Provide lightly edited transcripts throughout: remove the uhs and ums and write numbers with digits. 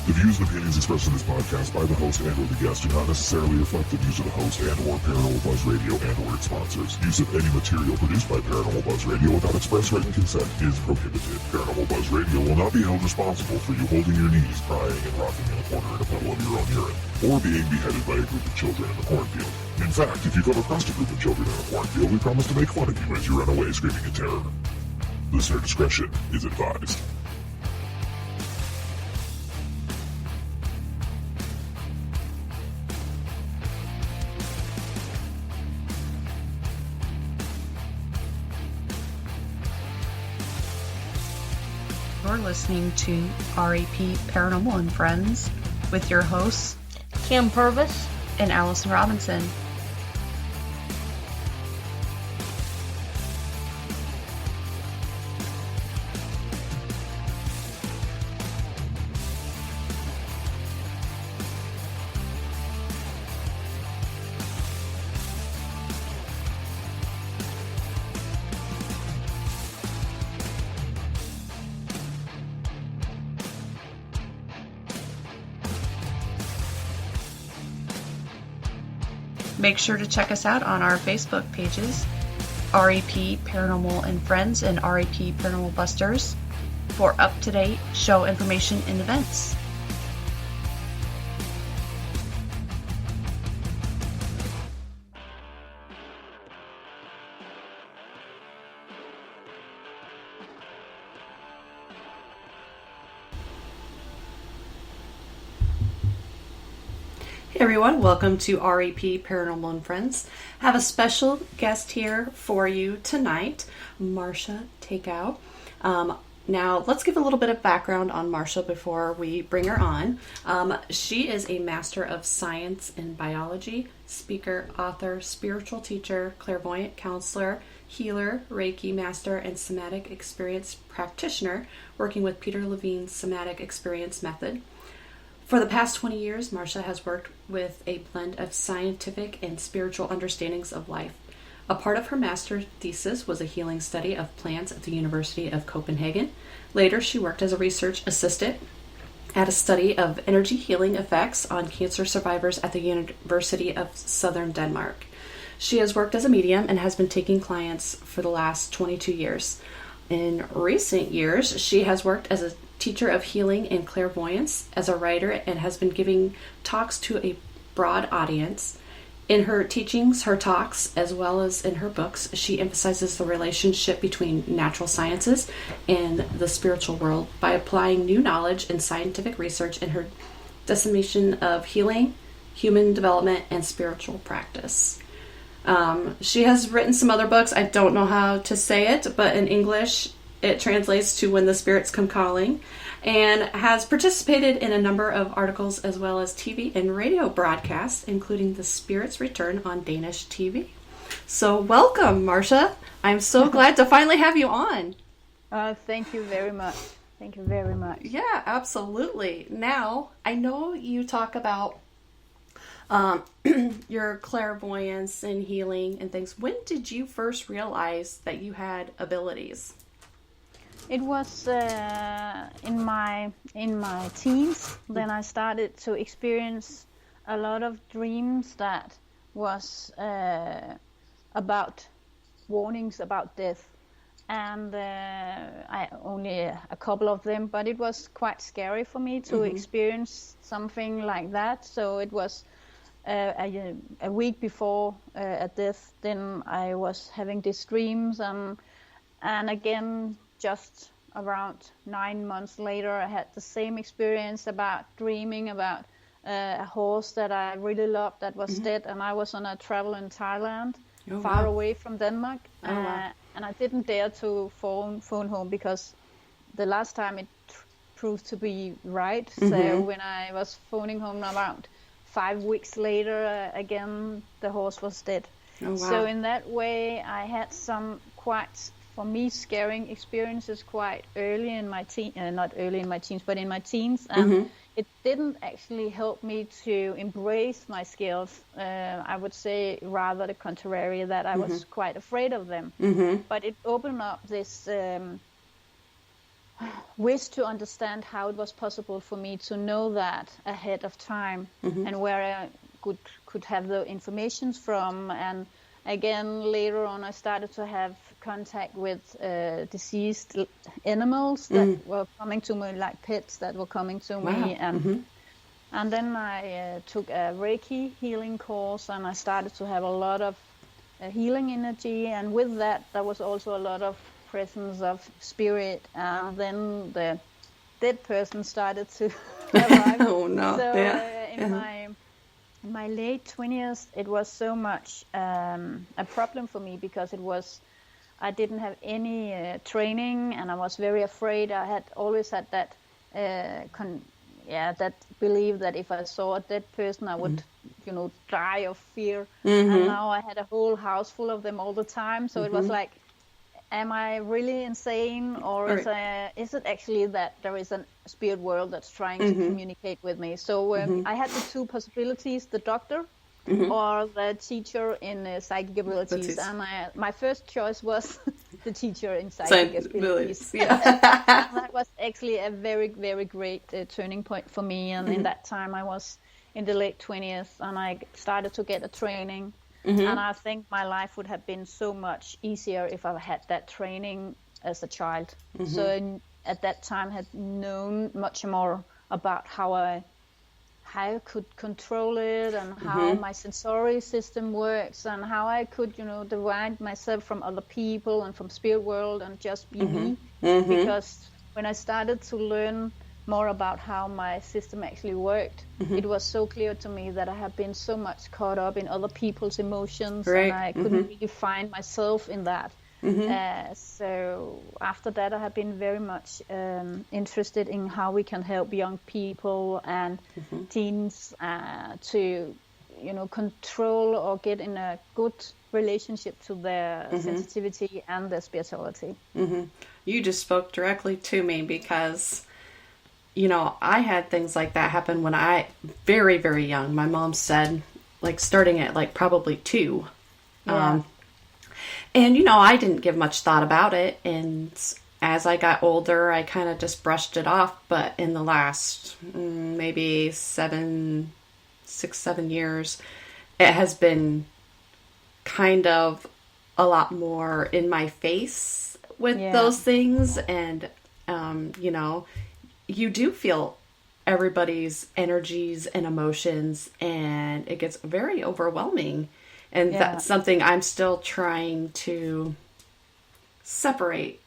The views and opinions expressed in this podcast by the host and or the guest do not necessarily reflect the views of the host and or Paranormal Buzz Radio and or its sponsors. Use of any material produced by Paranormal Buzz Radio without express written consent is prohibited. Paranormal Buzz Radio will not be held responsible for you holding your knees, crying, and rocking in a corner in a puddle of your own urine, or being beheaded by a group of children in the cornfield. In fact, if you come across a group of children in a cornfield, we promise to make fun of you as you run away screaming in terror. Listener discretion is advised. You're listening to REP Paranormal and Friends with your hosts, Kim Purvis and Allison Robinson. Make sure to check us out on our Facebook pages, REP Paranormal and Friends and REP Paranormal Busters, for up-to-date show information and events. Hey everyone, welcome to REP Paranormal and Friends. Have a special guest here for you tonight, Marzcia Techau. Now, let's give a little bit of background on Marzcia before we bring her on. She is a Master of Science in Biology, speaker, author, spiritual teacher, clairvoyant counselor, healer, Reiki master, and somatic experience practitioner, working with Peter Levine's somatic experience method. For the past 20 years, Marzcia has worked with a blend of scientific and spiritual understandings of life. A part of her master's thesis was a healing study of plants at the University of Copenhagen. Later, she worked as a research assistant at a study of energy healing effects on cancer survivors at the University of Southern Denmark. She has worked as a medium and has been taking clients for the last 22 years. In recent years, she has worked as a teacher of healing and clairvoyance, as a writer, and has been giving talks to a broad audience. In her teachings, her talks, as well as in her books, she emphasizes the relationship between natural sciences and the spiritual world by applying new knowledge and scientific research in her dissemination of healing, human development, and spiritual practice. She has written some other books. I don't know how to say it, but in English it translates to When the Spirits Come Calling, and has participated in a number of articles as well as TV and radio broadcasts, including The Spirit's Return on Danish TV. So welcome, Marzcia. I'm so glad to finally have you on. Thank you very much. Thank you very much. Yeah, absolutely. Now, I know you talk about your clairvoyance and healing and things. When did you first realize that you had abilities? It was in my teens. Then I started to experience a lot of dreams that was about warnings about death, and I only a couple of them, but it was quite scary for me to experience something like that. So it was a week before a death. Then I was having these dreams, and again. Just around 9 months later, I had the same experience about dreaming about a horse that I really loved that was dead, and I was on a travel in Thailand, far away from Denmark, and I didn't dare to phone home because the last time it proved to be right. So when I was phoning home about 5 weeks later, again the horse was dead. So in that way, I had some quite, for me, scaring experiences quite early in my not early in my teens, but in my teens, and it didn't actually help me to embrace my skills. I would say rather the contrary, that I was quite afraid of them. But it opened up this wish to understand how it was possible for me to know that ahead of time, and where I could have the information from. And again, later on, I started to have contact with deceased animals that were coming to me, like pets that were coming to me. And then I took a Reiki healing course, and I started to have a lot of healing energy. And with that, there was also a lot of presence of spirit. And then the dead person started to arrive. Oh no! So yeah. In my late 20s, it was so much a problem for me, because I didn't have any training, and I was very afraid. I had always had that that belief that if I saw a dead person, I would, die of fear. And now I had a whole house full of them all the time. So it was like, am I really insane, or is it actually that there is a spirit world that's trying to communicate with me? So I had the two possibilities: the doctor or the teacher in psychic abilities. And my first choice was the teacher in psychic abilities. That was actually a very, very great turning point for me. And in that time, I was in the late 20s, and I started to get a training. And I think my life would have been so much easier if I had that training as a child. So at that time, had known much more about how I could control it, and how my sensory system works, and how I could, divide myself from other people and from spirit world and just be me. Because when I started to learn more about how my system actually worked, it was so clear to me that I had been so much caught up in other people's emotions, and I couldn't really find myself in that. So after that, I have been very much interested in how we can help young people and teens to, control or get in a good relationship to their sensitivity and their spirituality. You just spoke directly to me, because I had things like that happen when I very, very young. My mom said, starting at probably 2. Yeah. And, I didn't give much thought about it. And as I got older, I kind of just brushed it off. But in the last maybe 6, 7 years, it has been kind of a lot more in my face with those things. And, you do feel everybody's energies and emotions, and it gets very overwhelming. And that's something I'm still trying to separate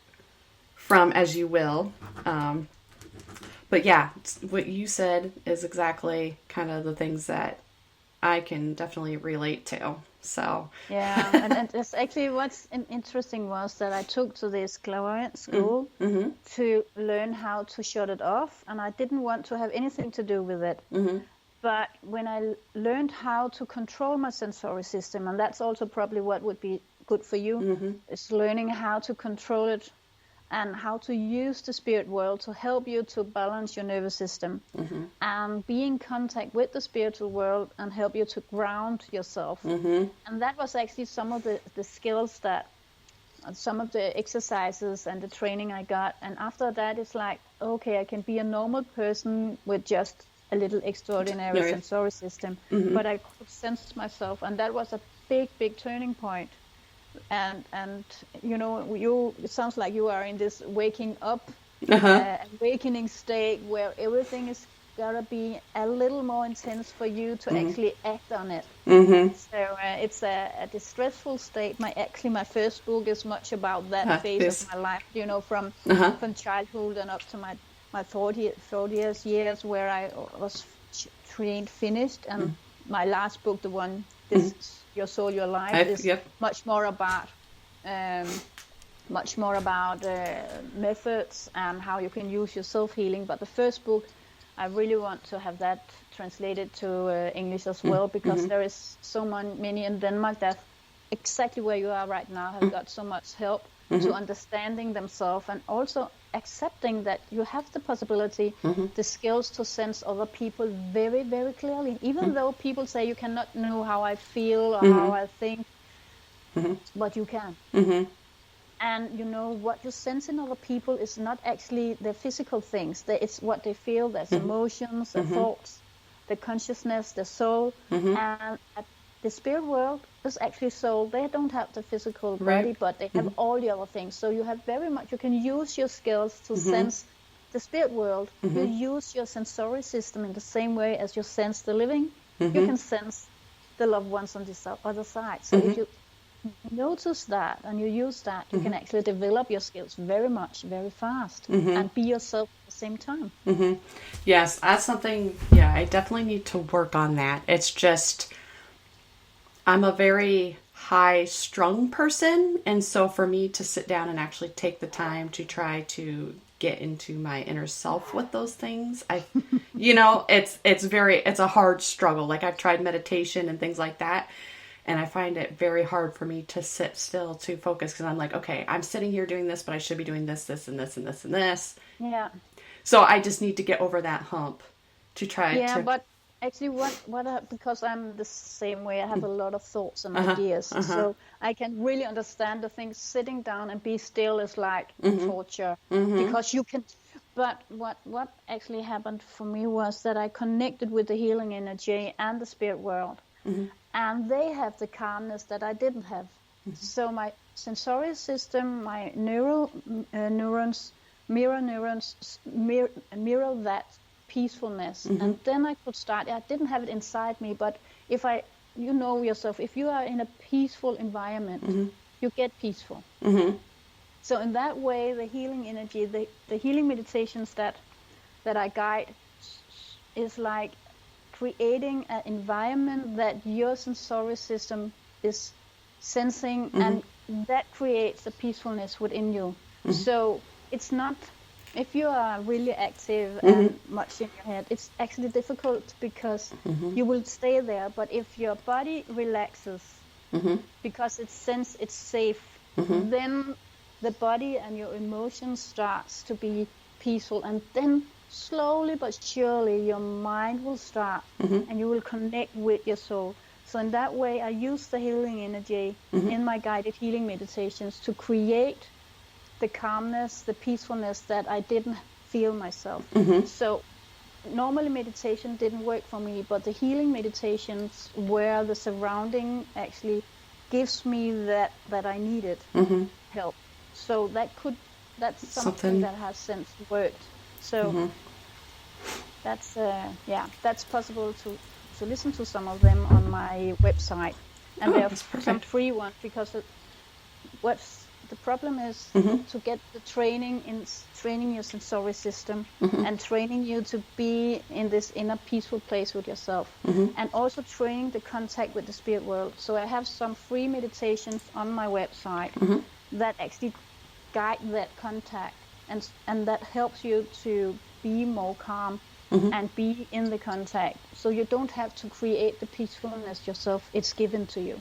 from, as you will. But yeah, what you said is exactly kind of the things that I can definitely relate to. So yeah, and it's actually what's interesting was that I took to this clairvoyant school to learn how to shut it off, and I didn't want to have anything to do with it. But when I learned how to control my sensory system, and that's also probably what would be good for you, is learning how to control it and how to use the spirit world to help you to balance your nervous system and be in contact with the spiritual world and help you to ground yourself. And that was actually some of the skills that, some of the exercises and the training I got. And after that, it's like, okay, I can be a normal person with just a little extraordinary sensory system, but I could sense myself, and that was a big, big turning point. And it sounds like you are in this waking up, awakening state where everything is gotta be a little more intense for you to actually act on it. So it's a distressful state. My first book is much about that phase of my life, from childhood and up to my 40th years, where I was trained, finished, and my last book, the one, Your Soul, Your Life, is much more about methods and how you can use your self-healing. But the first book, I really want to have that translated to English as well, because there is so many in Denmark that exactly where you are right now have got so much help to understanding themselves, and also accepting that you have the possibility, the skills to sense other people very, very clearly. Even though people say you cannot know how I feel or how I think, but you can. And what you sense in other people is not actually the physical things. It's what they feel. There's emotions, their thoughts, the consciousness, the soul. And at the spirit world is actually soul. They don't have the physical body, but they have all the other things. So you have very much, you can use your skills to sense the spirit world. You use your sensory system in the same way as you sense the living. You can sense the loved ones on the other side. So if you notice that and you use that, you can actually develop your skills very fast and be yourself at the same time. Yes, that's something, I definitely need to work on that. It's just, I'm a very high-strung person, and so for me to sit down and actually take the time to try to get into my inner self with those things, it's a hard struggle. Like, I've tried meditation and things like that, and I find it very hard for me to sit still to focus, because I'm like, okay, I'm sitting here doing this, but I should be doing this, this, and this, and this, and this. Yeah. So I just need to get over that hump to try to... Yeah, but actually because I'm the same way, I have a lot of thoughts and ideas. So I can really understand the things. Sitting down and be still is like torture, because you can... But what actually happened for me was that I connected with the healing energy and the spirit world. And they have the calmness that I didn't have. So my sensory system, my neurons mirror that peacefulness. And then I could start. I didn't have it inside me, but if you know yourself, if you are in a peaceful environment, you get peaceful. So in that way, the healing energy, the healing meditations that I guide is like creating an environment that your sensory system is sensing, and that creates a peacefulness within you. So it's not, if you are really active and much in your head, it's actually difficult, because you will stay there. But if your body relaxes, because it's safe, then the body and your emotions starts to be peaceful, and then slowly but surely your mind will start, and you will connect with your soul. So in that way, I use the healing energy in my guided healing meditations to create the calmness, the peacefulness that I didn't feel myself. So normally meditation didn't work for me, but the healing meditations where the surrounding actually gives me that I needed help. So that's something that has since worked. So that's possible to listen to some of them on my website, and there are some free ones, because what's the problem is to get the training your sensory system and training you to be in this inner peaceful place with yourself, and also training the contact with the spirit world. So I have some free meditations on my website that actually guide that contact, and that helps you to be more calm and be in the contact. So you don't have to create the peacefulness yourself, it's given to you.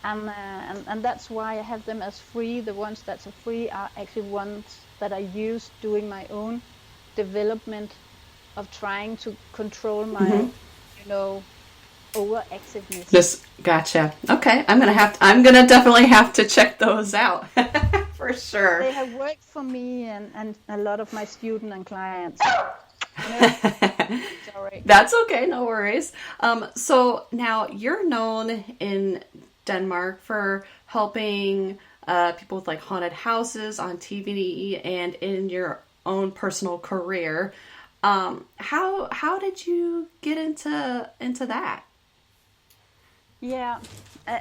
And that's why I have them as free. The ones that are free are actually ones that I use doing my own development of trying to control my overactiveness. This, gotcha. Okay, I'm gonna definitely have to check those out for sure. They have worked for me and a lot of my students and clients. Sorry. That's okay, no worries. So now you're known in Denmark for helping people with like haunted houses on TV and in your own personal career. How did you get into that? Yeah,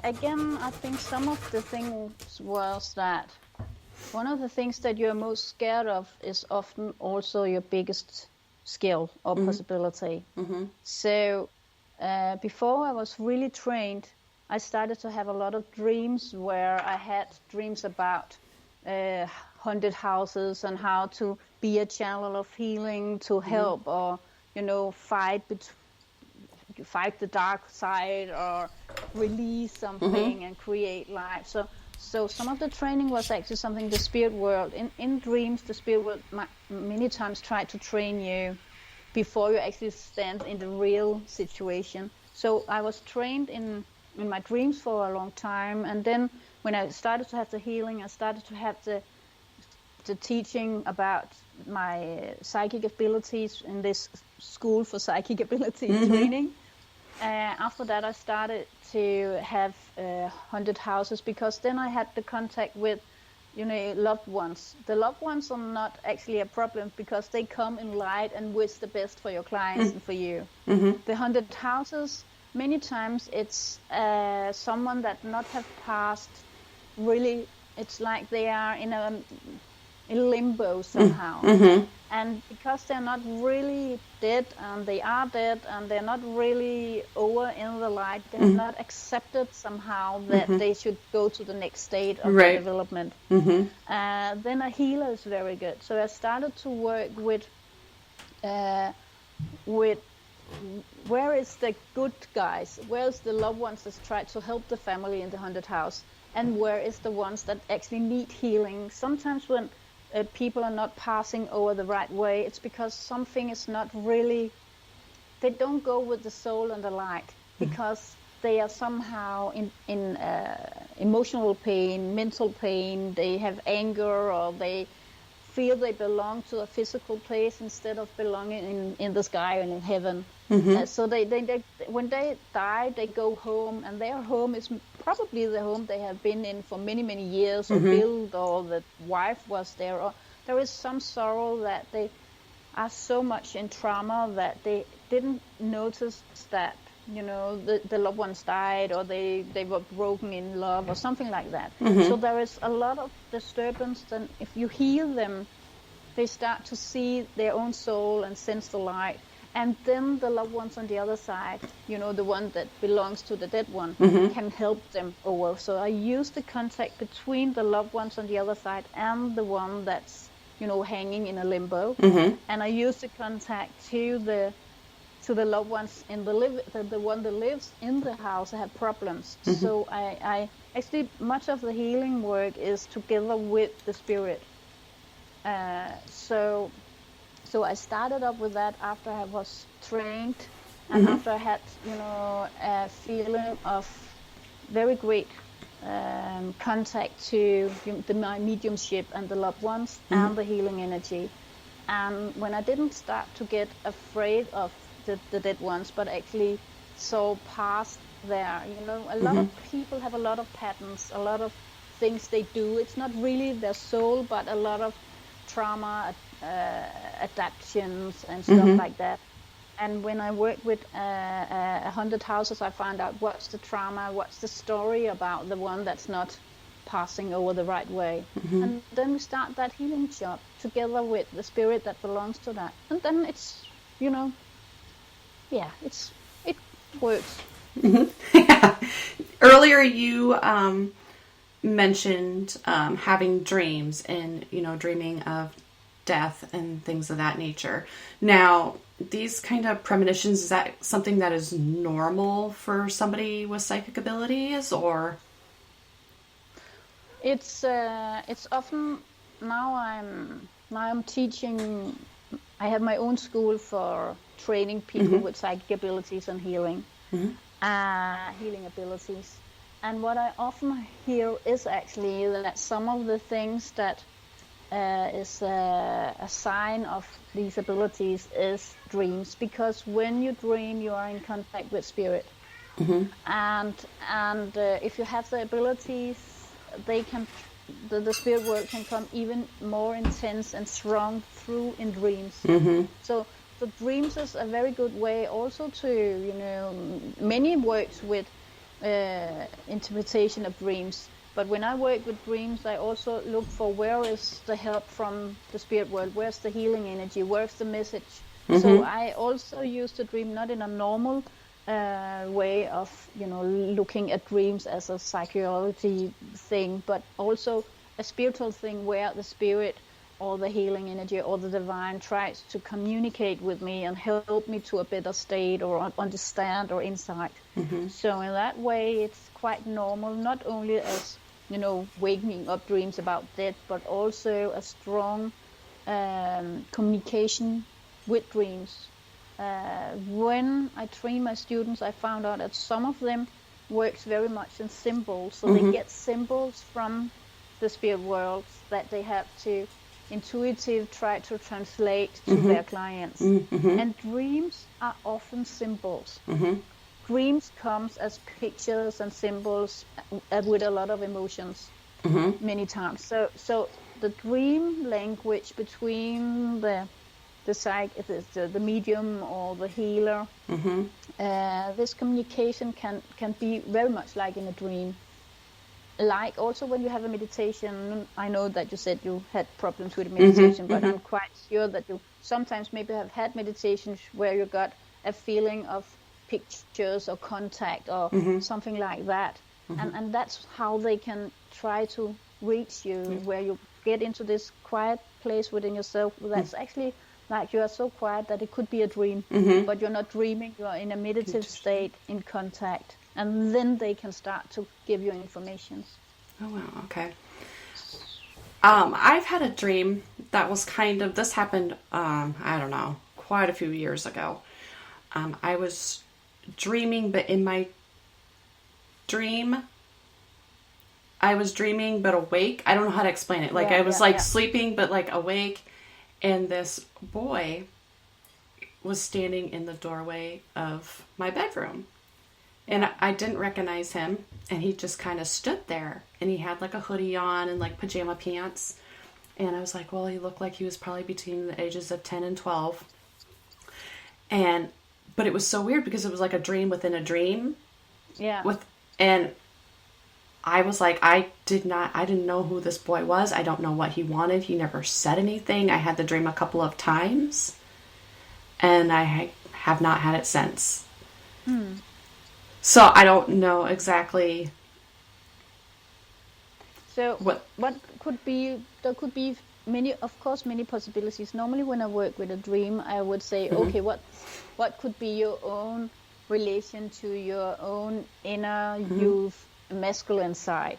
again, I think some of the things was that one of the things that you're most scared of is often also your biggest skill or possibility. So before I was really trained, I started to have a lot of dreams where I had dreams about haunted houses and how to be a channel of healing to help or fight the dark side or release something and create life. So some of the training was actually something the spirit world, in dreams, the spirit world many times try to train you before you actually stand in the real situation. So I was trained in my dreams for a long time, and then when I started to have the healing, I started to have the teaching about my psychic abilities in this school for psychic ability training. After that, I started to have haunted houses, because then I had the contact with, loved ones. The loved ones are not actually a problem, because they come in light and wish the best for your clients and for you. The haunted houses, many times it's someone that not have passed. Really, it's like they are in a limbo somehow. And because they're not really dead, and they are dead, and they're not really over in the light, they're not accepted somehow that they should go to the next state of the development. Then a healer is very good. So I started to work with where is the good guys, where's the loved ones that try to help the family in the haunted house, and where is the ones that actually need healing. Sometimes when people are not passing over the right way, it's because something is not really, they don't go with the soul and the light, because they are somehow in emotional pain, mental pain, they have anger, or they feel they belong to a physical place instead of belonging in the sky and in heaven. So they when they die, they go home, and their home is probably the home they have been in for many, many years, or built, or the wife was there, or there is some sorrow that they are so much in trauma that they didn't notice that, the loved ones died, or they were broken in love, or something like that. So there is a lot of disturbance, and if you heal them, they start to see their own soul and sense the light. And then the loved ones on the other side, the one that belongs to the dead one, can help them over. So I use the contact between the loved ones on the other side and the one that's, hanging in a limbo. And I use the contact to the loved ones in the one that lives in the house that have problems. So I actually, much of the healing work is together with the spirit. So I started up with that after I was trained, and after I had, a feeling of very great contact to my mediumship and the loved ones and the healing energy. And when I didn't start to get afraid of the dead ones, but actually saw past there, a lot of people have a lot of patterns, a lot of things they do. It's not really their soul, but a lot of trauma, adaptions and stuff like that. And when I work with haunted houses, I find out what's the trauma, what's the story about the one that's not passing over the right way. And then we start that healing job together with the spirit that belongs to that. And then it's, it works. Yeah. Earlier you mentioned having dreams and, dreaming of death and things of that nature. Now, these kind of premonitions, is that something that is normal for somebody with psychic abilities, or? It's often, now I'm teaching. I have my own school for training people with psychic abilities and healing abilities. And what I often hear is actually that some of the things that is a sign of these abilities is dreams, because when you dream, you are in contact with spirit, and if you have the abilities, they can, the spirit world can come even more intense and strong through in dreams. So the dreams is a very good way also to, many works with interpretation of dreams. But when I work with dreams, I also look for where is the help from the spirit world, where's the healing energy, where's the message. So I also use the dream not in a normal way of, looking at dreams as a psychology thing, but also a spiritual thing where the spirit or the healing energy or the divine tries to communicate with me and help me to a better state or understand or insight. So in that way, it's quite normal, not only as, waking up dreams about death, but also a strong communication with dreams. When I train my students, I found out that some of them works very much in symbols. So they get symbols from the spirit world that they have to intuitive try to translate to their clients. And dreams are often symbols. Dreams comes as pictures and symbols with a lot of emotions many times. So the dream language between the medium or the healer, this communication can be very much like in a dream. Like also when you have a meditation, I know that you said you had problems with meditation, but I'm quite sure that you sometimes maybe have had meditations where you got a feeling of pictures or contact or something like that. And that's how they can try to reach you, where you get into this quiet place within yourself that's actually like you are so quiet that it could be a dream, but you're not dreaming, you're in a meditative state in contact. And then they can start to give you information. Oh, wow. Okay. I've had a dream that was this happened, I don't know, quite a few years ago. I was dreaming, but in my dream, I was dreaming, but awake. I don't know how to explain it. Like I was sleeping, but like awake. And this boy was standing in the doorway of my bedroom. And I didn't recognize him, and he just kind of stood there, and he had like a hoodie on and like pajama pants. And I was like, well, he looked like he was probably between the ages of 10 and 12. But it was so weird because it was like a dream within a dream. Yeah. And I was like, I didn't know who this boy was. I don't know what he wanted. He never said anything. I had the dream a couple of times, and I have not had it since. So I don't know exactly. So what could be, there could be many possibilities. Normally when I work with a dream, I would say, okay, what could be your own relation to your own inner youth masculine side?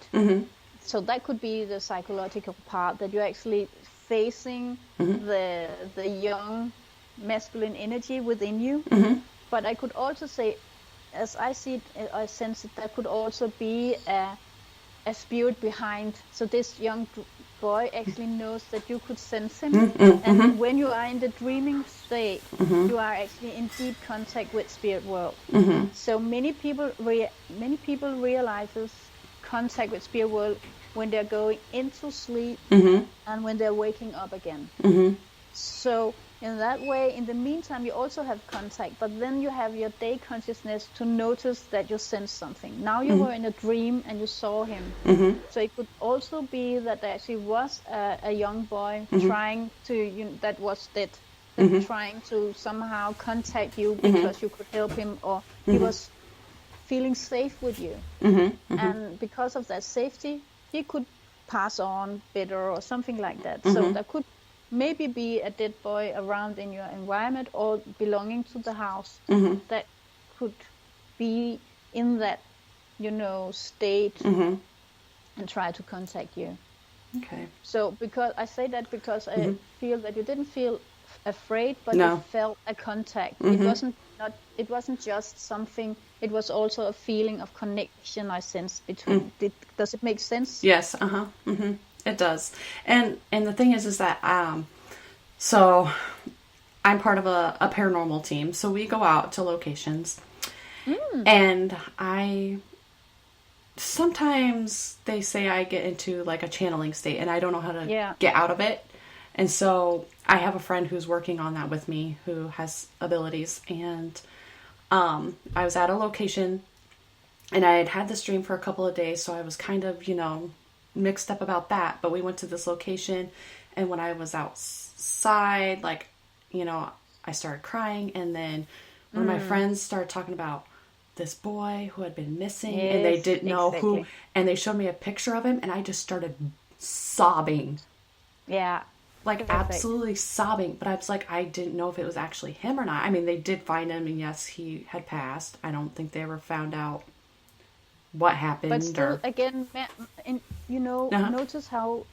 So that could be the psychological part, that you're actually facing the young masculine energy within you. But I could also say, as I see it, I sense it, there could also be a spirit behind. So this young boy actually knows that you could sense him. And when you are in the dreaming state, you are actually in deep contact with spirit world. So many people realizes contact with spirit world when they're going into sleep and when they're waking up again. So in that way, in the meantime, you also have contact, but then you have your day consciousness to notice that you sense something. Now you were in a dream and you saw him. So it could also be that there actually was a young boy trying to, that was dead, trying to somehow contact you because you could help him, or he was feeling safe with you. And because of that safety, he could pass on better or something like that. So there could maybe be a dead boy around in your environment or belonging to the house that could be in that, state and try to contact you. Okay. So because I say that because I feel that you didn't feel afraid, but you felt a contact. It wasn't just something. It was also a feeling of connection I sensed between. Does it make sense? Yes. It does. And the thing is that so I'm part of a paranormal team. So we go out to locations, and sometimes they say I get into like a channeling state, and I don't know how to get out of it. And so I have a friend who's working on that with me, who has abilities. And I was at a location, and I had this dream for a couple of days, so I was kind of, mixed up about that. But we went to this location, and when I was outside, like, I started crying, and then one of my friends started talking about this boy who had been missing, and they didn't know who, and they showed me a picture of him, and I just started sobbing. Yeah. Like, absolutely sobbing. But I was like, I didn't know if it was actually him or not. I mean, they did find him, and yes, he had passed. I don't think they ever found out what happened. But still, again, notice how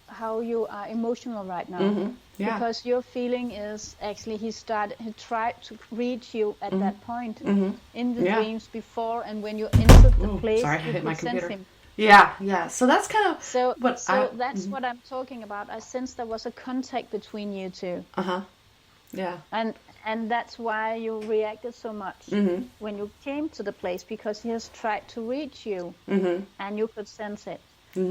how you are emotional right now. Yeah. Because your feeling is actually he tried to reach you at that point in the dreams before, and when you entered the place, sorry, I you hit my could sense computer. him. Yeah. So that's kind of So what that's what I'm talking about. I sensed there was a contact between you two. Yeah. And that's why you reacted so much when you came to the place, because he has tried to reach you and you could sense it.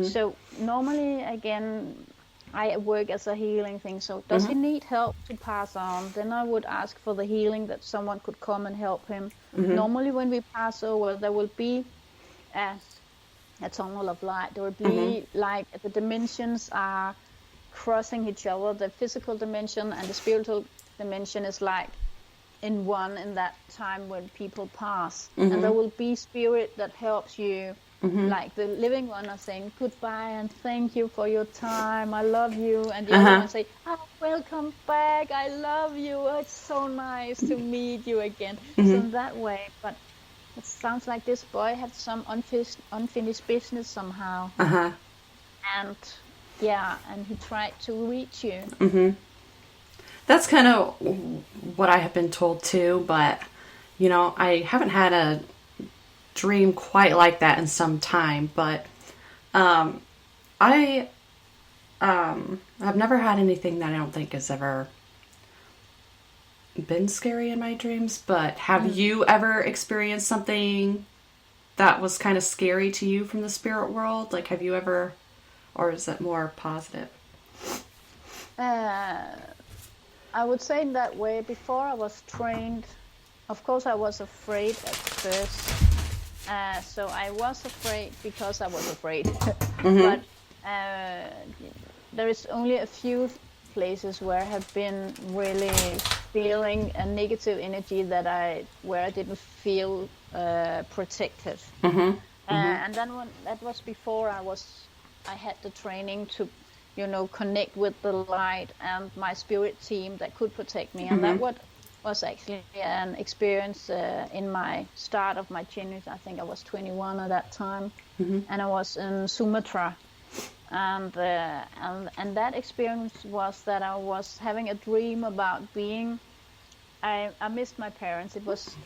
So normally, again, I work as a healing thing. So does he need help to pass on? Then I would ask for the healing, that someone could come and help him. Normally when we pass over, there will be a tunnel of light. There will be like the dimensions are crossing each other. The physical dimension and the spiritual dimension is like in one in that time when people pass. And there will be spirit that helps you. Like the living one are saying goodbye and thank you for your time, I love you, and the other one say, oh, welcome back, I love you, oh, it's so nice to meet you again. So that way, but it sounds like this boy had some unfinished business somehow. And and he tried to reach you. That's kind of what I have been told too, but I haven't had a dream quite like that in some time, but I've never had anything that I don't think has ever been scary in my dreams. But have you ever experienced something that was kind of scary to you from the spirit world? Like, have you ever, or is it more positive? I would say in that way, before I was trained, of course I was afraid at first. So I was afraid because I was afraid. But there is only a few places where I have been really feeling a negative energy where I didn't feel protected. And then that was before I had the training to connect with the light and my spirit team that could protect me. And that was actually an experience in my start of my journey. I think I was 21 at that time, and I was in Sumatra, and that experience was that I was having a dream about being. I missed my parents. It was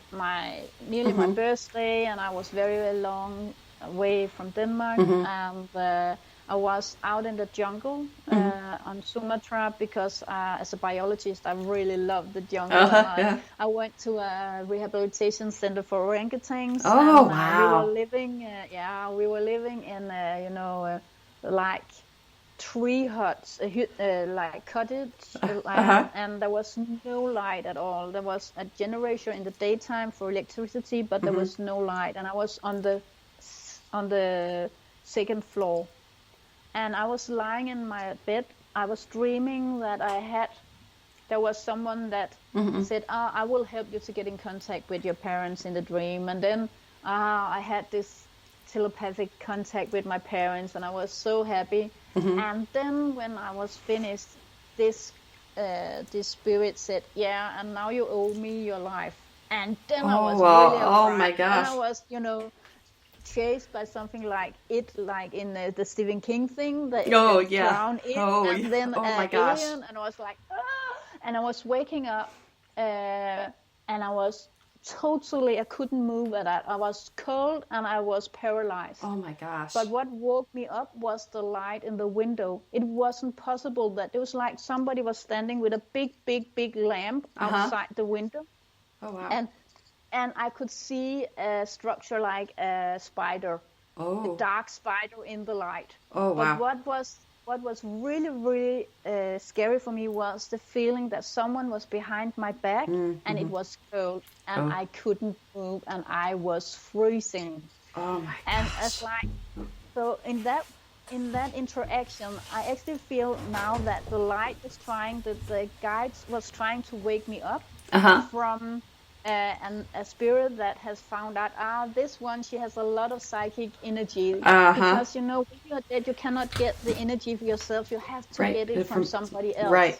nearly my birthday, and I was very long away from Denmark, and I was out in the jungle on Sumatra because as a biologist, I really loved the jungle. I went to a rehabilitation center for orangutans. Oh, wow. We were living in, like tree huts, like cottage, and there was no light at all. There was a generator in the daytime for electricity, but there was no light. And I was on the second floor. And I was lying in my bed. I was dreaming that there was someone that said, I will help you to get in contact with your parents in the dream. And then I had this telepathic contact with my parents, and I was so happy. And then when I was finished, this spirit said, and now you owe me your life. And then I was really afraid. Oh my gosh. And I was, chased by something like in the Stephen King thing, that drown in, and then alien, and I was like, and I was waking up, and I was I couldn't move at that. I was cold and I was paralyzed. Oh my gosh. But what woke me up was the light in the window. It wasn't possible that it was like somebody was standing with a big lamp outside the window. Oh wow. And I could see a structure like a spider, a dark spider in the light. Oh, wow. But what was really, really scary for me was the feeling that someone was behind my back, and it was cold, and I couldn't move, and I was freezing. Oh, my And gosh. it's like, so in that interaction, I actually feel now that the light was the guides was trying to wake me up and a spirit that has found out, this one, she has a lot of psychic energy. Because, when you're dead, you cannot get the energy for yourself. You have to get it from somebody else. Right.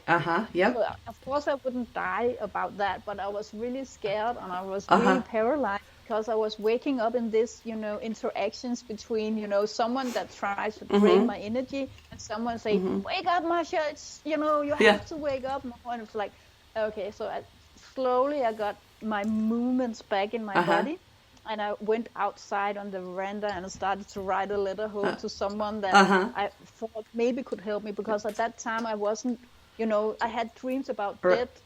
Yep. So, of course, I wouldn't die about that, but I was really scared, and I was really paralyzed, because I was waking up in this, interactions between, someone that tries to drain my energy, and someone saying, wake up, Marzcia, it's, you have to wake up now. And it's like, okay, so slowly I got my movements back in my body, and I went outside on the veranda and started to write a letter home to someone that I thought maybe could help me, because at that time I wasn't, I had dreams about death.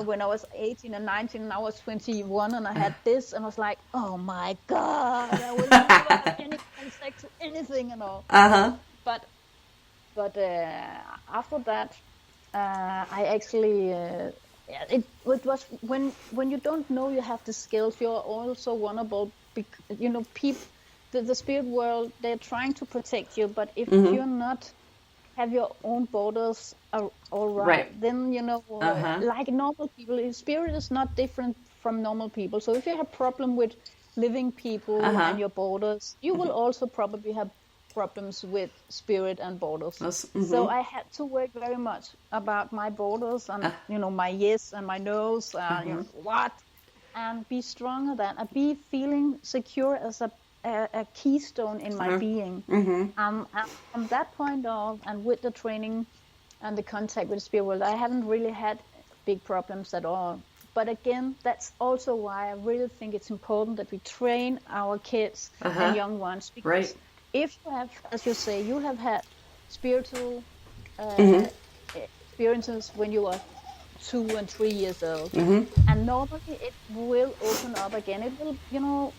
When I was 18 and 19, and I was 21, and I had this, and I was like, oh my God, I will never have any contact to anything and all. But after that, I actually, it was when you don't know you have the skills, you're also vulnerable. People, the spirit world, they're trying to protect you, but if you're not have your own borders all right, then like normal people, spirit is not different from normal people. So if you have problem with living people and your borders, you will also probably have problems with spirit and borders. So I had to work very much about my borders and my yes and my no's, what, and be stronger than, and be feeling secure as a keystone in my being. And from that point on, and with the training and the contact with the spirit world, I haven't really had big problems at all. But again, that's also why I really think it's important that we train our kids and young ones. Because if you have, as you say, you have had spiritual experiences when you were 2 and 3 years old, and normally it will open up again. It will,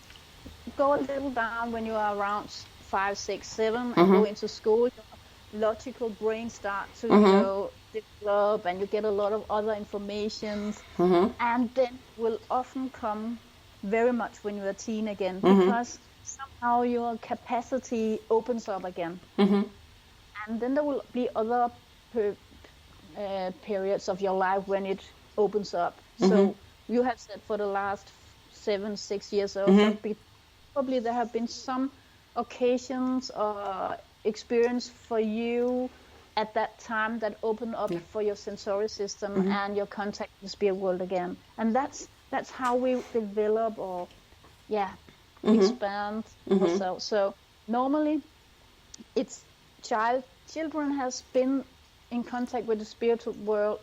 go a little down when you are around 5, 6, 7, and go into school. Your logical brain starts to develop, and you get a lot of other information, and then will often come very much when you're a teen again, because somehow your capacity opens up again, and then there will be other periods of your life when it opens up. So you have said for the last 7, 6 years old, probably there have been some occasions or experience for you at that time that open up for your sensory system and your contact with the spirit world again. And that's how we develop or expand ourselves. So normally it's children has been in contact with the spiritual world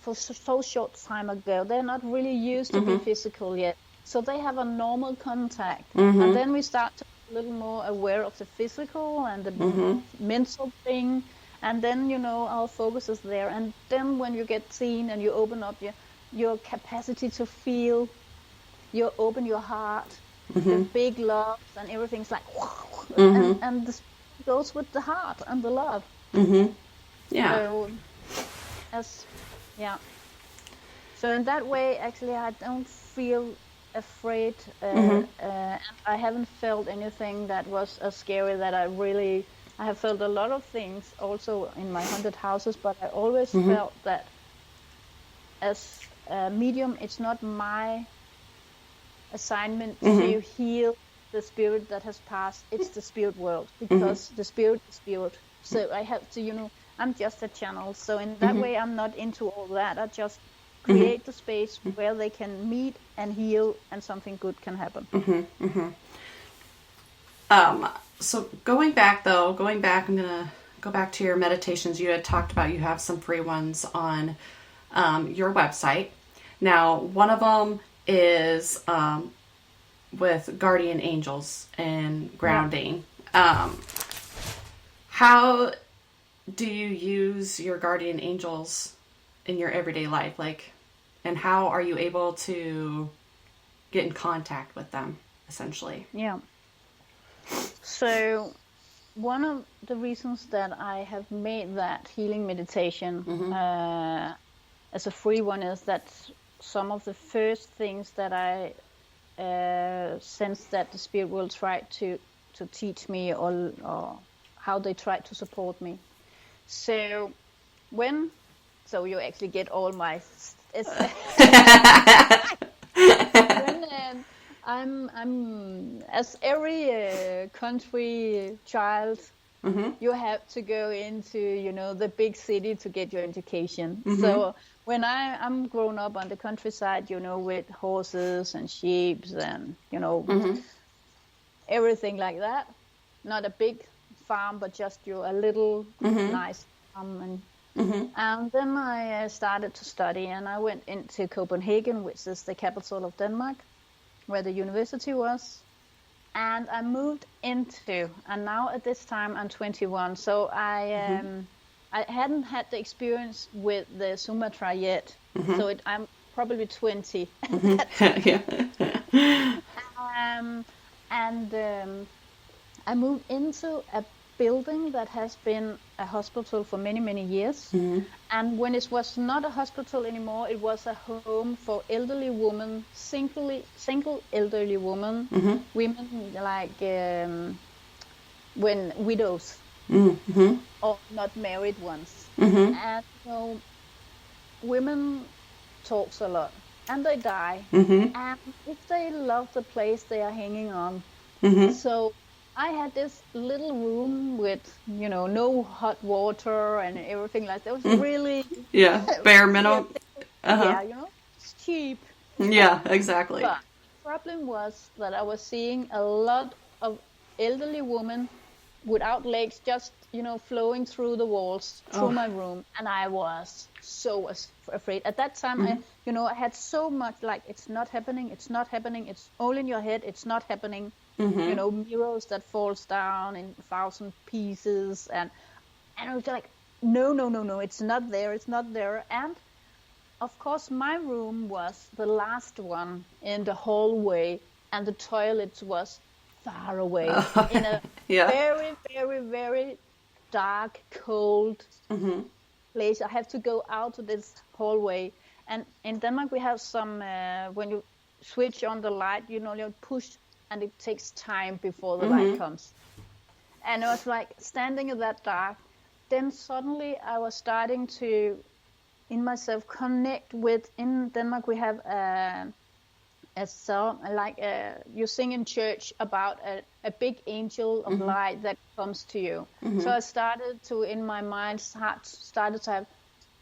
for so short time ago. They're not really used to be physical yet. So they have a normal contact. And then we start to be a little more aware of the physical and the mental thing. And then, our focus is there. And then when you get seen and you open up your capacity to feel, you open your heart, the big loves and everything's like, and this goes with the heart and the love. So, so in that way, actually, I don't feel afraid, and I haven't felt anything that was scary. That I have felt a lot of things also in my haunted houses, but I always felt that as a medium, it's not my assignment to heal the spirit that has passed. It's the spirit world, because the spirit is spirit. So I have to, I'm just a channel. So in that way, I'm not into all that. I just create the space where they can meet and heal, and something good can happen. So going back, I'm going to go back to your meditations. You had talked about you have some free ones on your website. Now, one of them is with guardian angels and grounding. How do you use your guardian angels in your everyday life? And how are you able to get in contact with them, essentially? Yeah. So one of the reasons that I have made that healing meditation as a free one is that some of the first things that I sense that the spirit will try to teach me, or how they try to support me. So you actually get all my I'm as every country child, you have to go into, you know, the big city to get your education. So when I'm grown up on the countryside, you know, with horses and sheep and, you know, everything like that. Not a big farm, but just a little nice farm. And then I started to study, and I went into Copenhagen, which is the capital of Denmark, where the university was. And I moved into, and now at this time I'm 21, so I hadn't had the experience with the Sumatra yet, so I'm probably 20 at that time. I moved into a building that has been a hospital for many, many years. And when it was not a hospital anymore, it was a home for elderly women, single elderly women, women like when widows or not married ones. And so women talks a lot and they die. And if they love the place, they are hanging on. So I had this little room with, you know, no hot water and everything like that. It was really... bare minimum. Yeah, you know, it's cheap. Yeah, exactly. But the problem was that I was seeing a lot of elderly women without legs, just, you know, flowing through the walls, through my room. And I was so afraid. At that time, I had so much like, it's not happening, it's all in your head, it's not happening. You know, mirrors that falls down in 1,000 pieces, and I was like, no, it's not there. And of course, my room was the last one in the hallway, and the toilet was far away in a very, very, very dark, cold place. I have to go out to this hallway, and in Denmark we have some when you switch on the light, you know, you push. And it takes time before the light comes. And I was like standing in that dark. Then suddenly I was starting to, in myself, connect with, in Denmark we have a song, like you sing in church about a big angel of light that comes to you. So I started to, in my mind, started to have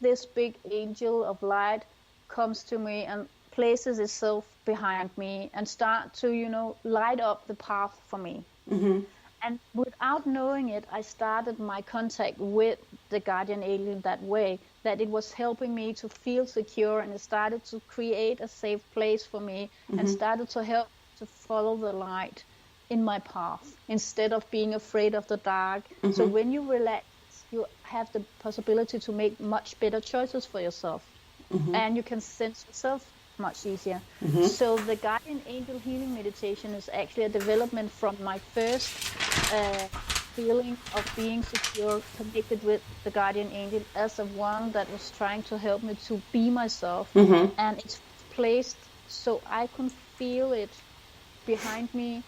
this big angel of light comes to me and places itself behind me and start to, you know, light up the path for me. And without knowing it, I started my contact with the guardian angel that way, that it was helping me to feel secure, and it started to create a safe place for me and started to help to follow the light in my path instead of being afraid of the dark. So when you relax, you have the possibility to make much better choices for yourself, and you can sense yourself much easier. So the guardian angel healing meditation is actually a development from my first feeling of being secure, connected with the guardian angel as of one that was trying to help me to be myself. And it's placed so I could feel it behind me,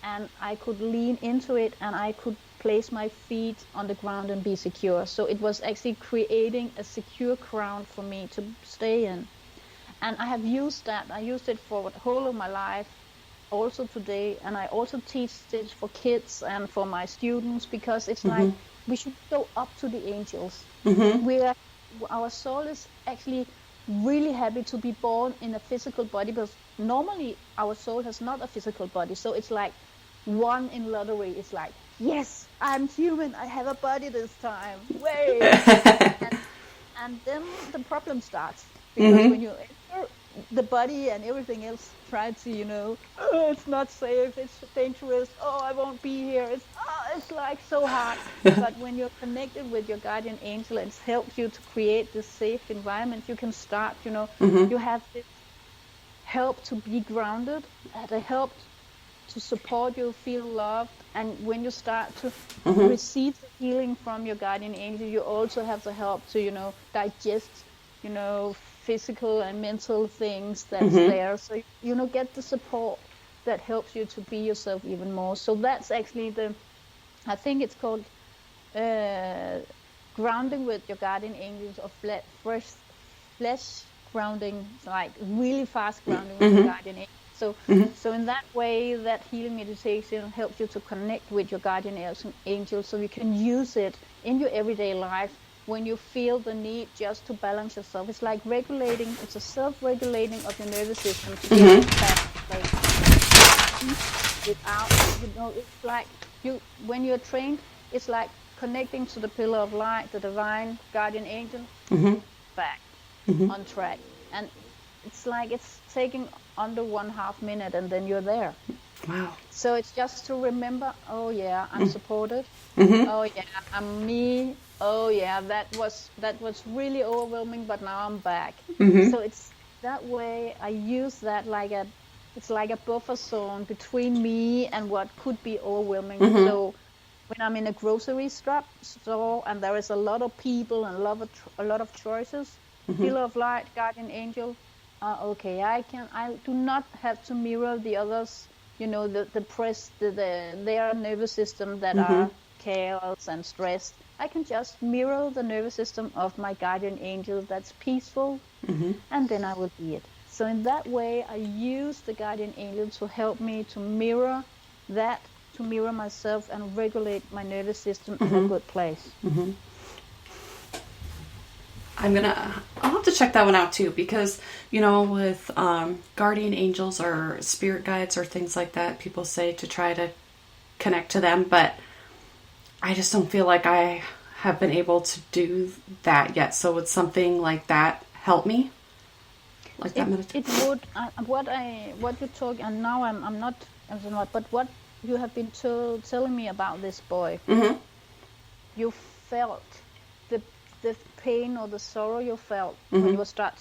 and I could lean into it, and I could place my feet on the ground and be secure. So it was actually creating a secure ground for me to stay in. And I have used that. I used it for the whole of my life, also today. And I also teach it for kids and for my students, because it's like we should go up to the angels. Our soul is actually really happy to be born in a physical body, because normally our soul has not a physical body. So it's like one in lottery. It's like, yes, I'm human. I have a body this time. Way. And then the problem starts. Because when you enter the body and everything else try to, you know, oh, it's not safe, it's dangerous, oh, I won't be here, it's like so hard. But when you're connected with your guardian angel, it helps you to create this safe environment. You can start, you know, you have this help to be grounded, the help to support you, feel loved. And when you start to receive the healing from your guardian angel, you also have the help to, you know, digest, you know, physical and mental things that's there. So, you know, get the support that helps you to be yourself even more. So that's actually I think it's called grounding with your guardian angels, or flesh grounding, like really fast grounding with your guardian angel. So in that way, that healing meditation helps you to connect with your guardian angel, so you can use it in your everyday life when you feel the need just to balance yourself. It's like regulating. It's a self-regulating of your nervous system to get back in place. Without, it's like when you're trained, it's like connecting to the pillar of light, the divine guardian angel, back on track. And it's like it's taking under 1/2 minute, and then you're there. Wow. So it's just to remember, oh yeah, I'm supported. Oh yeah, I'm me. Oh yeah, that was really overwhelming, but now I'm back. So it's that way. I use that it's like a buffer zone between me and what could be overwhelming. So when I'm in a grocery store and there is a lot of people and a lot of choices, pillar of light, guardian angel. Okay, I do not have to mirror the others, their nervous system that are chaos and stressed. I can just mirror the nervous system of my guardian angel that's peaceful, and then I will be it. So in that way, I use the guardian angel to help me to mirror that, to mirror myself and regulate my nervous system in a good place. I'll have to check that one out too, because with guardian angels or spirit guides or things like that, people say to try to connect to them, but I just don't feel like I have been able to do that yet. So would something like that help me? Like that meditation? It would. What you talk, and now I'm not, but what you have been telling me about this boy, you felt the pain or the sorrow you felt when you start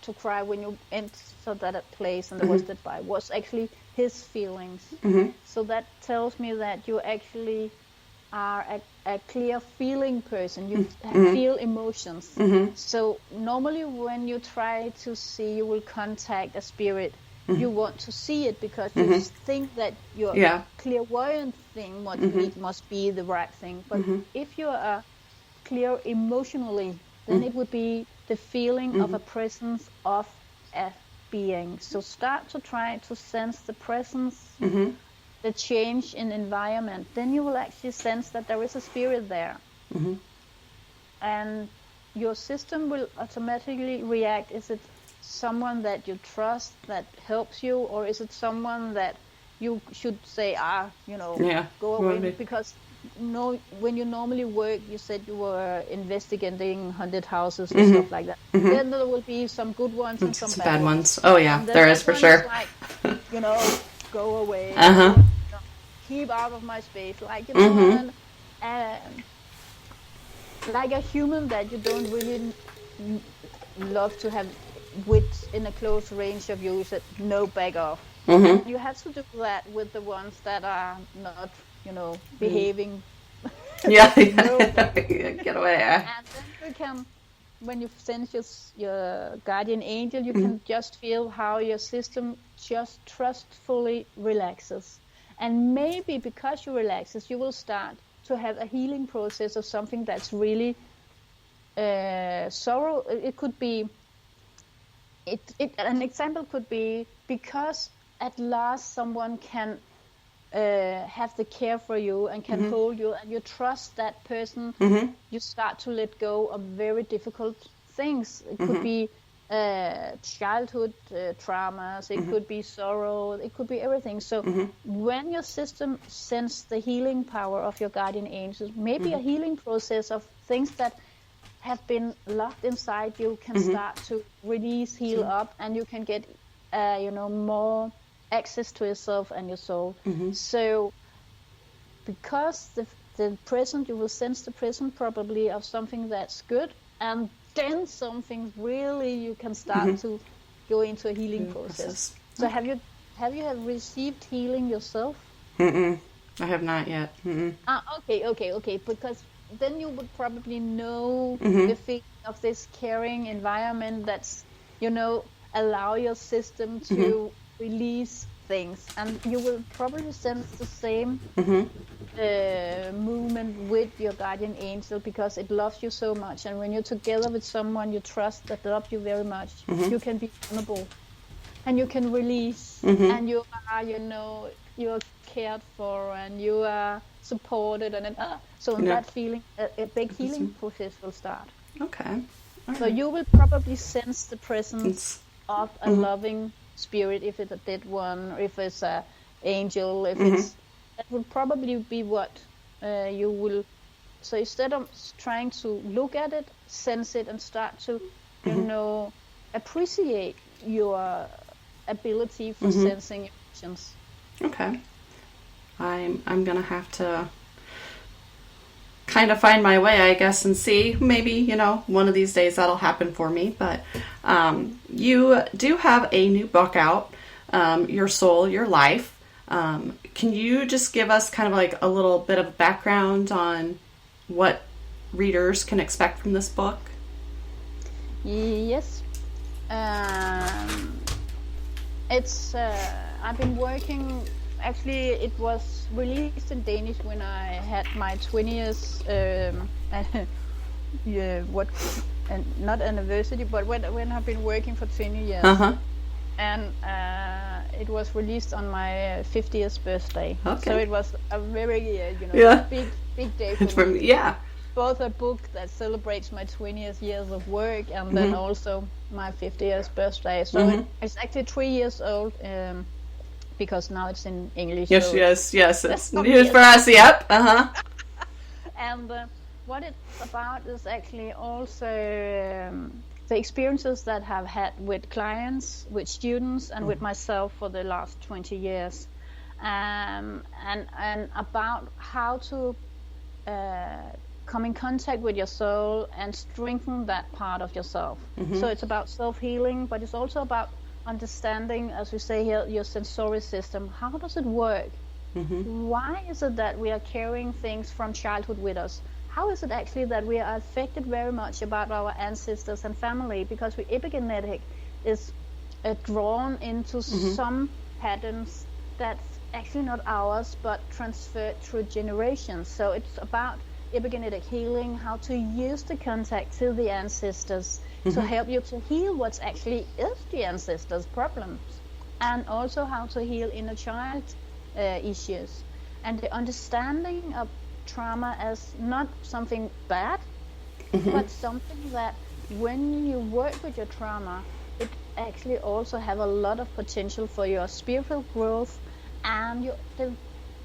to cry, when you entered that place and there was that boy, was actually his feelings. So that tells me that you actually are a clear feeling person. You feel emotions. So normally when you try to see, you will contact a spirit. You want to see it because you think that your clairvoyant thing must be the right thing. But if you are clear emotionally, then it would be the feeling of a presence of a being. So start to try to sense the presence, the change in environment. Then you will actually sense that there is a spirit there. And your system will automatically react. Is it someone that you trust that helps you, or is it someone that you should say, go away? Because when you normally work, you said you were investigating haunted houses and stuff like that. Then there will be some good ones and some bad ones. Oh yeah, there is for sure. Like, go away. Keep out of my space. Like like a human that you don't really love to have in a close range of you. You said no, back off. You have to do that with the ones that are not, behaving. Get away. And then you can, when you sense your guardian angel, you can just feel how your system just trustfully relaxes. And maybe because you relaxes, you will start to have a healing process of something that's really sorrow. It could be, an example could be because at last someone can have the care for you and can hold you, and you trust that person. You start to let go of very difficult things. It could be childhood traumas, it could be sorrow, it could be everything. So when your system senses the healing power of your guardian angels, maybe a healing process of things that have been locked inside you can start to release, heal up, and you can get more access to yourself and your soul. So because the present, you will sense the present probably of something that's good, and then something really you can start to go into a healing process. So have you received healing yourself? I have not yet. Okay, because then you would probably know the feeling of this caring environment that's allow your system to release things, and you will probably sense the same movement with your guardian angel, because it loves you so much. And when you're together with someone you trust that loves you very much, you can be vulnerable and you can release, and you are, you're cared for and you are supported, and so in that feeling, a big healing process will start. Okay. All So right. you will probably sense the presence of a loving spirit, if it's a dead one, or if it's an angel, if it's, that will probably be what you will. So instead of trying to look at it, sense it, and start to, appreciate your ability for sensing emotions. Okay. I'm gonna have to kind of find my way, I guess, and see. Maybe, one of these days that'll happen for me. But you do have a new book out, Your Soul, Your Life. Can you just give us kind of like a little bit of background on what readers can expect from this book? Yes. It's I've been working. Actually, it was released in Danish when I had my 20th not anniversary, but when I've been working for 20 years. And it was released on my 50th birthday. Okay. So it was a very big day for me. Yeah. Both a book that celebrates my 20th years of work and then also my 50th birthday. So it's actually 3 years old, because now it's in English. Yes, so yes. It's news for us. Yep. And what it's about is actually also the experiences that I've had with clients, with students, and with myself for the last 20 years, and about how to come in contact with your soul and strengthen that part of yourself. So it's about self-healing, but it's also about understanding, as we say here, your sensory system. How does it work? Why is it that we are carrying things from childhood with us? How is it actually that we are affected very much about our ancestors and family? Because epigenetic is drawn into some patterns that's actually not ours, but transferred through generations. So it's about epigenetic healing, how to use the contact to the ancestors to help you to heal what's actually is the ancestors' problems, and also how to heal inner child issues, and the understanding of trauma as not something bad, but something that when you work with your trauma, it actually also have a lot of potential for your spiritual growth and your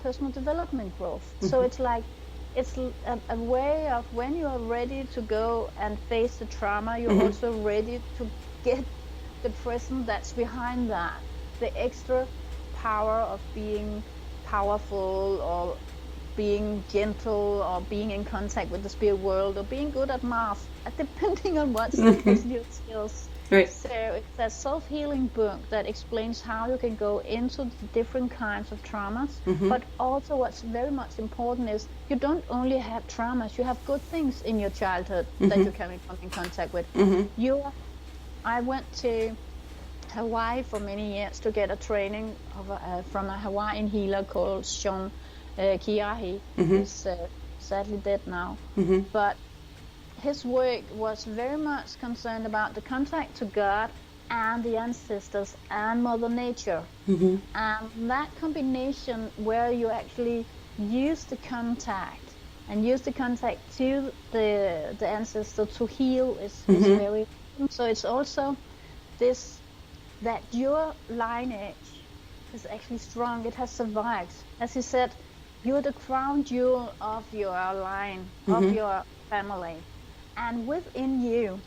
personal development growth. So it's like, it's a way of when you are ready to go and face the trauma, you're also ready to get the presence that's behind that, the extra power of being powerful, or being gentle, or being in contact with the spirit world, or being good at math, depending on what's your skills. Right. So it's a self-healing book that explains how you can go into the different kinds of traumas, but also what's very much important is you don't only have traumas, you have good things in your childhood that you can come in contact with. I went to Hawaii for many years to get a training from a Hawaiian healer called Sean Kiahi, who's sadly dead now. But his work was very much concerned about the contact to God and the ancestors and Mother Nature. And that combination where you actually use the contact and use the contact to the ancestor to heal is very important. So it's also this, that your lineage is actually strong. It has survived. As he said, you're the crown jewel of your line, of your family. And within you,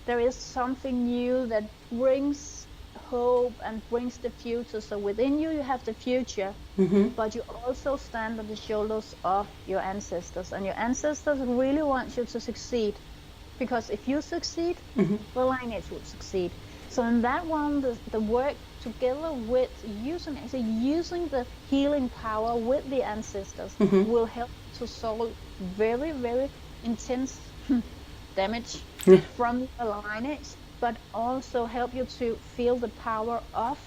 there is something new that brings hope and brings the future. So within you, you have the future, but you also stand on the shoulders of your ancestors. And your ancestors really want you to succeed. Because if you succeed, the lineage will succeed. So in that one, the work together with using the healing power with the ancestors will help to solve very, very intense damage from your lineage, but also help you to feel the power of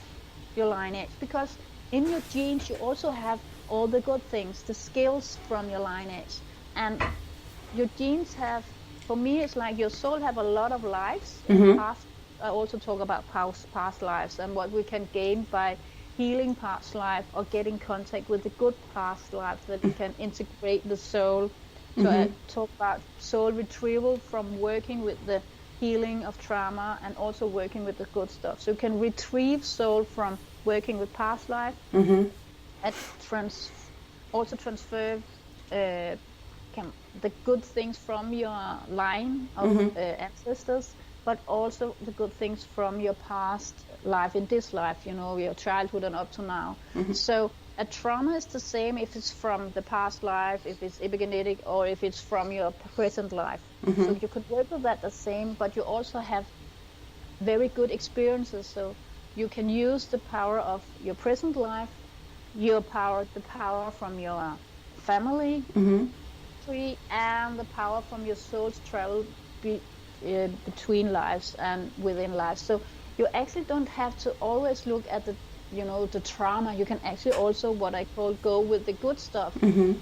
your lineage. Because in your genes, you also have all the good things, the skills from your lineage. And your genes have, for me, it's like your soul have a lot of lives. Past, I also talk about past lives and what we can gain by healing past life or getting contact with the good past life that we can integrate the soul. So I talk about soul retrieval from working with the healing of trauma and also working with the good stuff. So you can retrieve soul from working with past life and also transfer the good things from your line of ancestors, but also the good things from your past life in this life, your childhood and up to now. So a trauma is the same if it's from the past life, if it's epigenetic, or if it's from your present life. So you could work with that the same, but you also have very good experiences. So you can use the power of your present life, the power from your family tree, and the power from your soul's travel between lives and within lives. So you actually don't have to always look at the trauma. You can actually also, what I call, go with the good stuff. And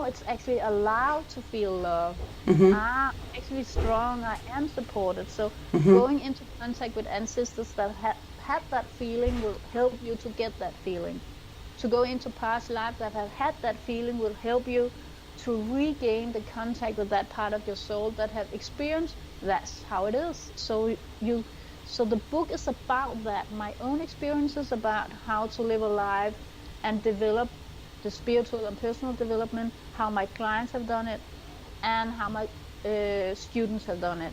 it's actually allowed to feel love. I'm actually strong, I am supported. So going into contact with ancestors that had that feeling will help you to get that feeling. To go into past life that have had that feeling will help you to regain the contact with that part of your soul that have experienced that's how it is. So the book is about that, my own experiences about how to live a life and develop the spiritual and personal development, how my clients have done it, and how my students have done it.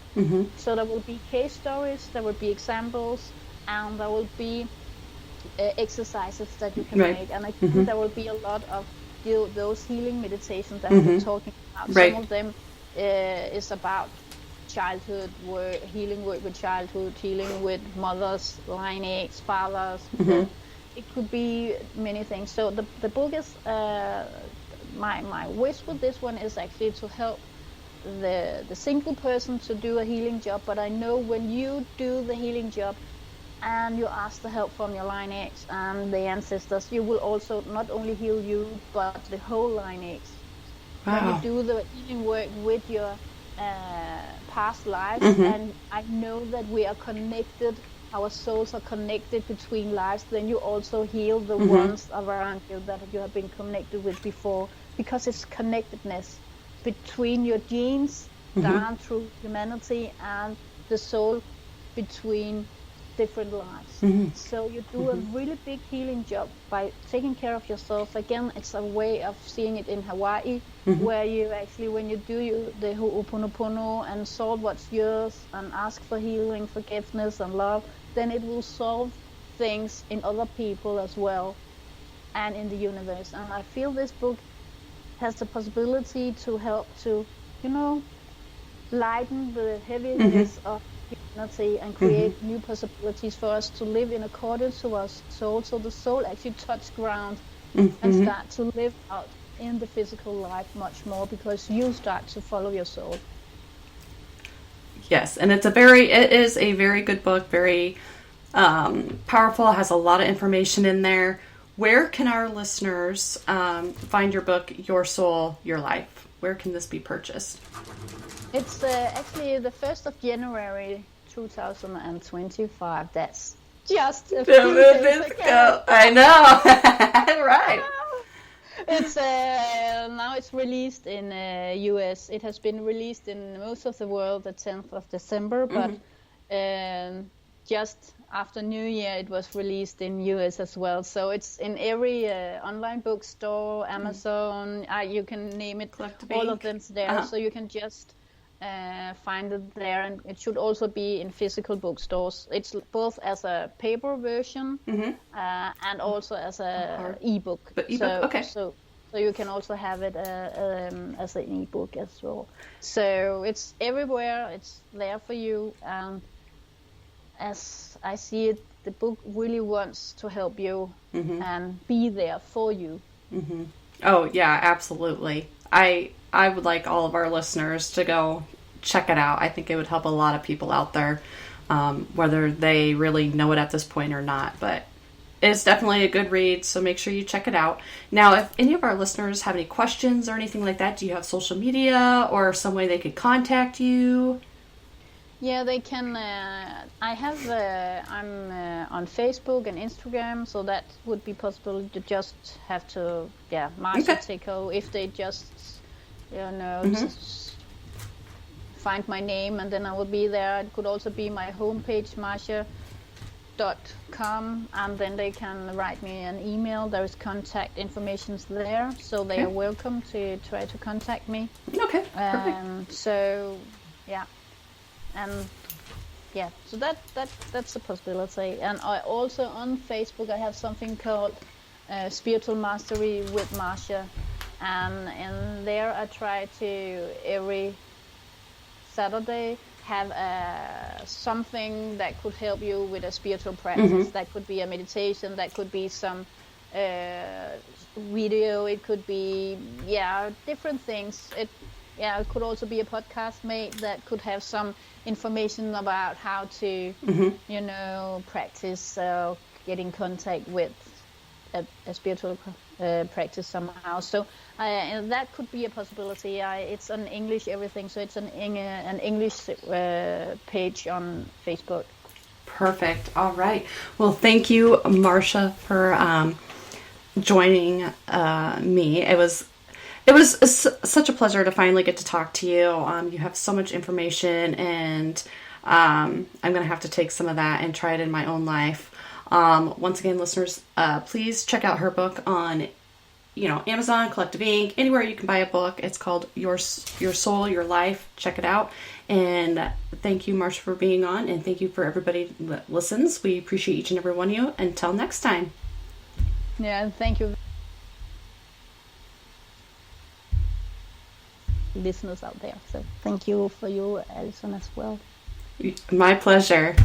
So there will be case stories, there will be examples, and there will be exercises that you can make. And I think there will be a lot of those healing meditations that we're talking about. Some of them is about childhood work, healing work with childhood, healing with mothers, lineage, fathers. It could be many things. So the book is my wish with this one is actually to help the single person to do a healing job. But I know when you do the healing job and you ask the help from your lineage and the ancestors, you will also not only heal you but the whole lineage. When you do the healing work with your past lives, and I know that we are connected, our souls are connected between lives, then you also heal the ones around you that you have been connected with before, because it's connectedness between your genes down through humanity and the soul between different lives. So you do a really big healing job by taking care of yourself. Again, it's a way of seeing it in Hawaii, where you actually, when you do the Ho'oponopono and solve what's yours and ask for healing, forgiveness and love, then it will solve things in other people as well and in the universe. And I feel this book has the possibility to help to, lighten the heaviness of humanity and create new possibilities for us to live in accordance to our soul, so the soul actually touch ground and start to live out in the physical life much more, because you start to follow your soul. Yes, and it is a very good book, very powerful, has a lot of information in there. Where can our listeners find your book, Your Soul, Your Life? Where can this be purchased? It's actually the 1st of January 2025. That's just a few days ago. I know. Right. It's now it's released in US. It has been released in most of the world the 10th of December, but just after New Year it was released in US as well. So it's in every online bookstore, Amazon, you can name it, all of them's there. So you can just find it there, and it should also be in physical bookstores. It's both as a paper version and also as a ebook. So you can also have it as an ebook as well. So it's everywhere. It's there for you. And as I see it, the book really wants to help you and be there for you. Oh yeah, absolutely. I would like all of our listeners to go check it out. I think it would help a lot of people out there, whether they really know it at this point or not. But It's definitely a good read, so make sure you check it out. Now, if any of our listeners have any questions or anything like that, do you have social media or some way they could contact you? Yeah, they can. I'm on Facebook and Instagram, so that would be possible. You just have to, Marzcia Techau. If they just, find my name, and then I will be there. It could also be my homepage, marzcia.com, and then they can write me an email. There is contact information there, so they are welcome to try to contact me. Okay, perfect. So, yeah. And so that's a possibility. And I also on Facebook I have something called Spiritual Mastery with Marzcia, and there I try to every Saturday have something that could help you with a spiritual practice. That could be a meditation, that could be some video, it could be different things. It could also be a podcast made that could have some information about how to, practice, get in contact with a spiritual practice somehow. So and that could be a possibility. It's in English, everything. So it's an English page on Facebook. Perfect. All right. Well, thank you, Marzcia, for joining me. It was such a pleasure to finally get to talk to you. You have so much information, and I'm going to have to take some of that and try it in my own life. Once again, listeners, please check out her book on, Amazon, Collective Ink, anywhere you can buy a book. It's called Your Soul, Your Life. Check it out. And thank you, Marzcia, for being on, and thank you for everybody that listens. We appreciate each and every one of you. Until next time. Yeah, thank you. Listeners out there. So thank you for you, Alison, as well. My pleasure.